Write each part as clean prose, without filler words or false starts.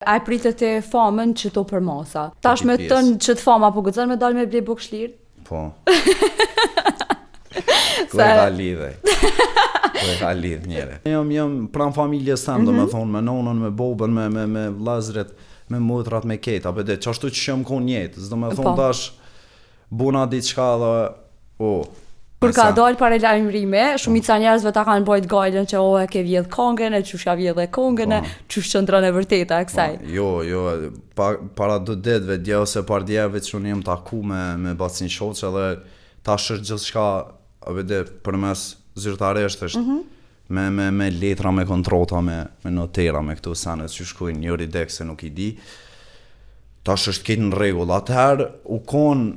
A e pritet e famën që to për masa. Tash me tënë që të fama po gëzën me dalë me blej bukëshlirë? Po. Ku e ka lidhe? Ku e ka lidh njere? Jam pran familjes tem, do me thonë, me nonën, me bobën, me vllazërit, me motrat, me ketë, apo dhe qashtu që jam kon jetë, do me thonë tash buna diçka dhe Kur ka dalë para lajmërime, shumica njerëzve ta kanë bojt gajlën që e ke vjedh kongën, e qysh ja vjedh e kongën, qysh qëndron e vërteta e kësaj. Jo, para 2 ditëve dje ose par djeve që unë jem taku me Bacin Shoqë edhe tash është gjithçka vede përmes zyrtaresht është me letra, me kontrata, me notera, me këto senet që shkojnë njëri dek se nuk I di. Tash është këtë në rregull. Atëherë u konë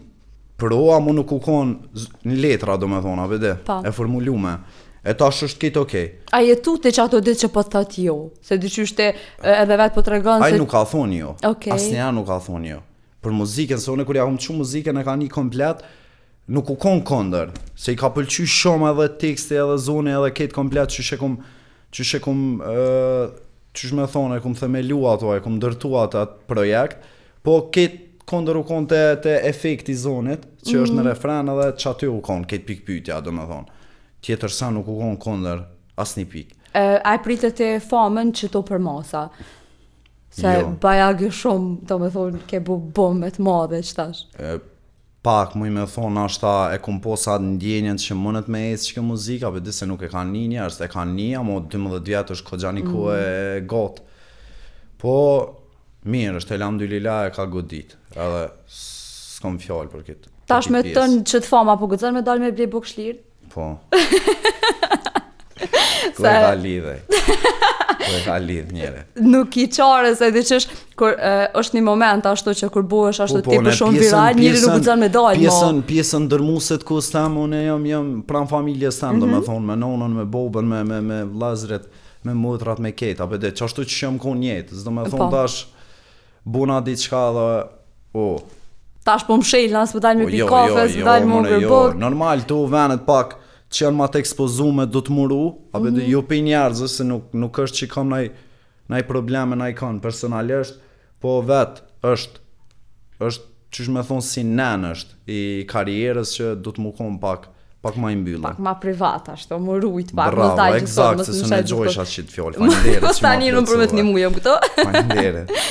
proa mu nuk u konë në letra, do me thona, vede, e formulume. E tash është këtë okej. A jetu të që ato ditë që po të thëtë jo? Se dyqyshte edhe vetë po të regonë se... Ai nuk ka thonë jo. Asnjëherë nuk ka thonë jo. Për muzikën, se unë kur ja kom që muzikën e ka një komplet, nuk u konë kondër. Se I ka pëlqy shumë edhe tekste edhe zone edhe këtë komplet që me thonë, e kom themelu ato, e kom dërtu atë projekt, po këtë kondër u konë të efekti zonit, që është në refren edhe që aty u konë, këtë pikpytja, do me thonë. Tjetër sa nuk u konë kondër, asni pik. A e pritet e famën që to për masa? Se bajagë shumë, do me thonë, ke bu bombe të madhe që tash. Pak, mu I me thonë, ashta e komposat në ndjenjen që mënët me ecë që ke muzika, për se nuk e kanë një njerës, e kanë një, amo 12 vjetë është ko gjani ko e gotë. Po, mirë, është elhamdulillah e ka godit, edhe s'kom fjallë për këtë. Tash me tënë që të fama po gëzën me dalë me blej bukëshlirë? Po. Ku e ka lidhe? Ku e ka lidh njere? Nuk I qare se dhe qësh, është një moment ashtu që kur bohesh ashtu ti për shumë viral, njëri nuk gëzën me dalë, Pjesën dërmuset kus tem, unë jam pran familjes tem, do me thonë, me nonën, me bobën, me vllazërit, me motrat, me ketë, apo dhe qashtu që jam kon jetë, do me thonë tash buna diçka dhe Tash po mshel, nësë pëdajnë me pi kafe, së pëdajnë me ngër buk. Normal, tu venet pak që janë ma të ekspozume do të muru, apo dhe jo për njerëzës, se nuk është që kam naj probleme naj kanë personalisht, po vetë është që me thonë si nen është I karierës që do të mu konë pak ma I mbyllë. Pak ma privat, ashtu, më rujt pak. Bravo, exakt, se së në gjojsh atë që të fjollë. Fajnderit që ma Tani në përmet një mujëm këto. Fajnderit.